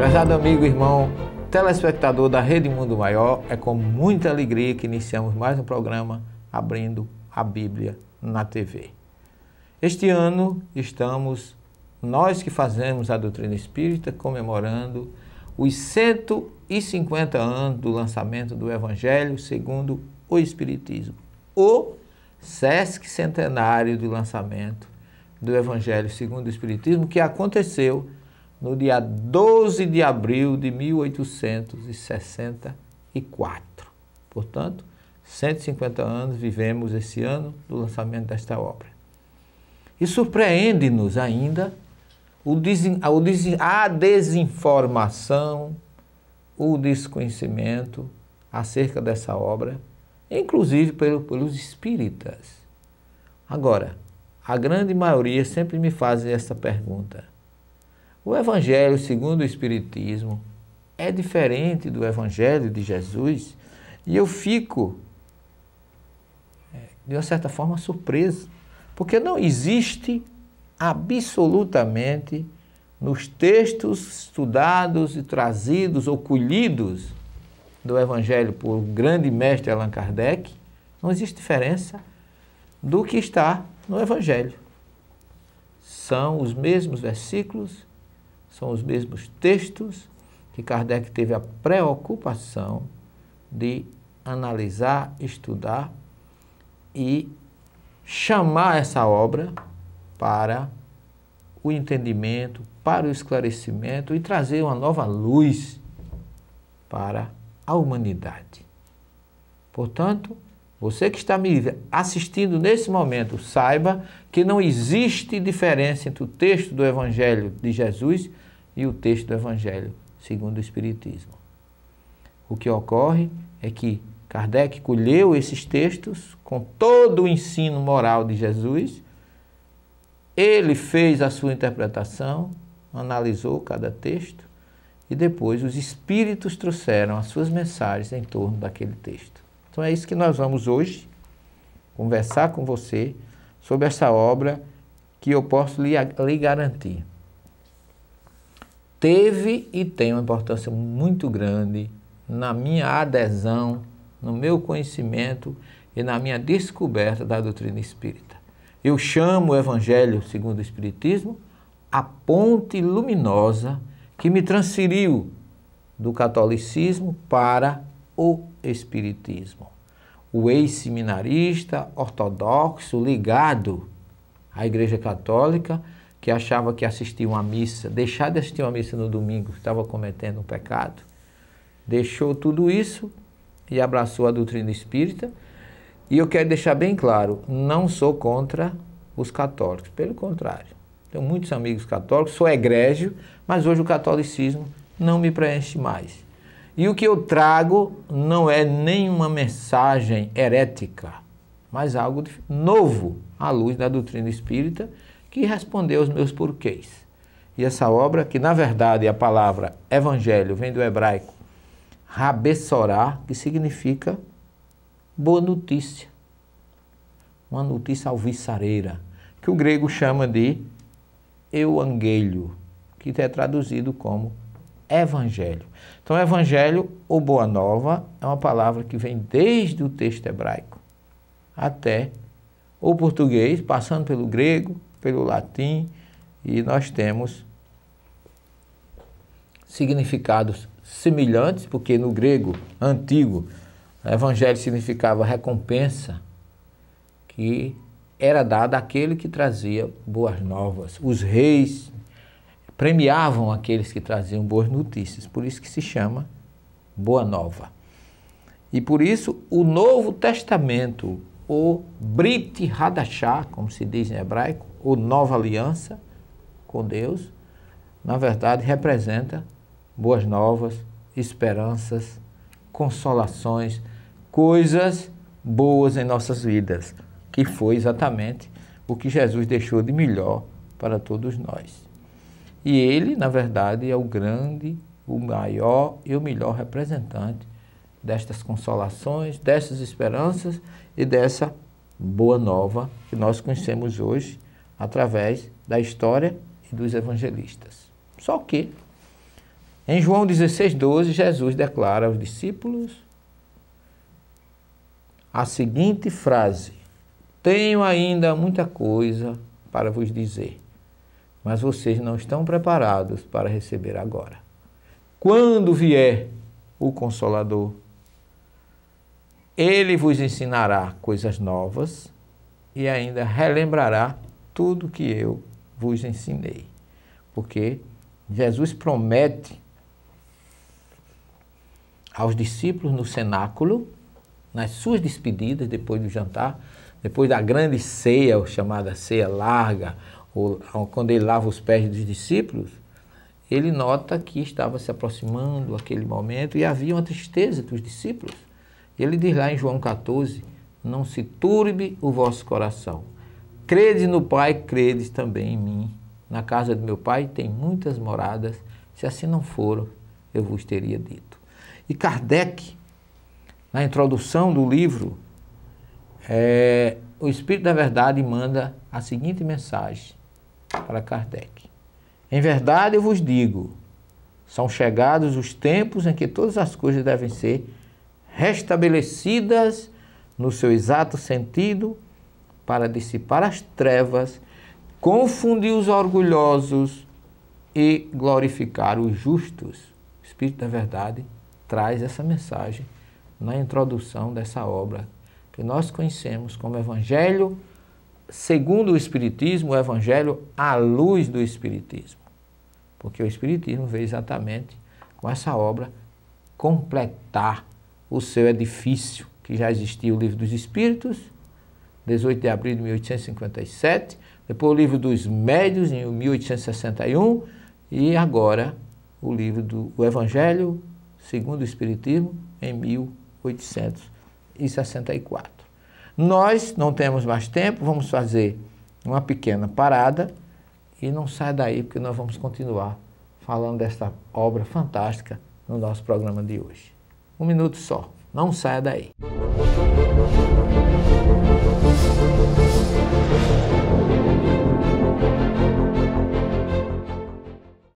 Prezado amigo, irmão, telespectador da Rede Mundo Maior, é com muita alegria que iniciamos mais um programa Abrindo a Bíblia na TV. Este ano estamos, nós que fazemos a doutrina espírita, comemorando os 150 anos do lançamento do Evangelho segundo o Espiritismo, o Sesc Centenário do lançamento do Evangelho segundo o Espiritismo, que aconteceu no dia 12 de abril de 1864. Portanto, 150 anos vivemos esse ano do lançamento desta obra. E surpreende-nos ainda a desinformação, o desconhecimento acerca dessa obra, inclusive pelos espíritas. Agora, a grande maioria sempre me faz essa pergunta: o Evangelho segundo o Espiritismo é diferente do Evangelho de Jesus? E eu fico, de uma certa forma, surpreso, porque não existe absolutamente nos textos estudados e trazidos ou colhidos do Evangelho por grande mestre Allan Kardec, não existe diferença do que está no Evangelho. São os mesmos versículos, são os mesmos textos que Kardec teve a preocupação de analisar, estudar e chamar essa obra para o entendimento, para o esclarecimento e trazer uma nova luz para a humanidade. Portanto, você que está me assistindo nesse momento, saiba que não existe diferença entre o texto do Evangelho de Jesus e o texto do Evangelho segundo o Espiritismo. O que ocorre é que Kardec colheu esses textos com todo o ensino moral de Jesus, ele fez a sua interpretação, analisou cada texto e depois os espíritos trouxeram as suas mensagens em torno daquele texto. Então é isso que nós vamos hoje conversar com você sobre essa obra que eu posso lhe garantir. Teve e tem uma importância muito grande na minha adesão, no meu conhecimento e na minha descoberta da doutrina espírita. Eu chamo o Evangelho segundo o Espiritismo a ponte luminosa que me transferiu do catolicismo para o Espiritismo. O ex-seminarista ortodoxo ligado à Igreja Católica, que achava que assistir uma missa, deixar de assistir uma missa no domingo, estava cometendo um pecado, deixou tudo isso e abraçou a doutrina espírita. E eu quero deixar bem claro, não sou contra os católicos, pelo contrário. Tenho muitos amigos católicos, sou egrégio, mas hoje o catolicismo não me preenche mais. E o que eu trago não é nenhuma mensagem herética, mas algo novo à luz da doutrina espírita, que respondeu aos meus porquês. E essa obra, que na verdade a palavra evangelho vem do hebraico Rabessorá, que significa boa notícia, uma notícia alvissareira, que o grego chama de euangelho, que é traduzido como evangelho. Então, evangelho ou boa nova é uma palavra que vem desde o texto hebraico até o português, passando pelo grego, pelo latim, e nós temos significados semelhantes, porque no grego antigo, evangelho significava recompensa, que era dada àquele que trazia boas novas. Os reis premiavam aqueles que traziam boas notícias, por isso que se chama Boa Nova. E por isso o Novo Testamento, o Brit Hadashah, como se diz em hebraico, ou Nova Aliança com Deus, na verdade representa boas novas, esperanças, consolações, coisas boas em nossas vidas, que foi exatamente o que Jesus deixou de melhor para todos nós. E ele, na verdade, é o grande, o maior e o melhor representante destas consolações, dessas esperanças e dessa boa nova que nós conhecemos hoje através da história e dos evangelistas. Só que Em João 16,12, Jesus declara aos discípulos a seguinte frase: tenho ainda muita coisa para vos dizer, mas vocês não estão preparados para receber agora. Quando vier o Consolador, ele vos ensinará coisas novas e ainda relembrará tudo que eu vos ensinei. Porque Jesus promete aos discípulos no cenáculo, nas suas despedidas, depois do jantar, depois da grande ceia, chamada ceia larga, ou quando ele lava os pés dos discípulos, ele nota que estava se aproximando aquele momento e havia uma tristeza dos discípulos. Ele diz lá em João 14, não se turbe o vosso coração. Credes no Pai, credes também em mim. Na casa do meu Pai tem muitas moradas, se assim não for, eu vos teria dito. E Kardec, na introdução do livro, o Espírito da Verdade manda a seguinte mensagem para Kardec. Em verdade eu vos digo, são chegados os tempos em que todas as coisas devem ser restabelecidas no seu exato sentido para dissipar as trevas, confundir os orgulhosos e glorificar os justos. O Espírito da Verdade traz essa mensagem na introdução dessa obra que nós conhecemos como Evangelho segundo o Espiritismo, o Evangelho à luz do Espiritismo. Porque o Espiritismo veio exatamente com essa obra completar o seu edifício, que já existia o Livro dos Espíritos, 18 de abril de 1857, depois o Livro dos Médiuns, em 1861, e agora o livro do Evangelho segundo o Espiritismo, em 1864. Nós não temos mais tempo, vamos fazer uma pequena parada e não sai daí, porque nós vamos continuar falando desta obra fantástica no nosso programa de hoje. Um minuto só, não saia daí.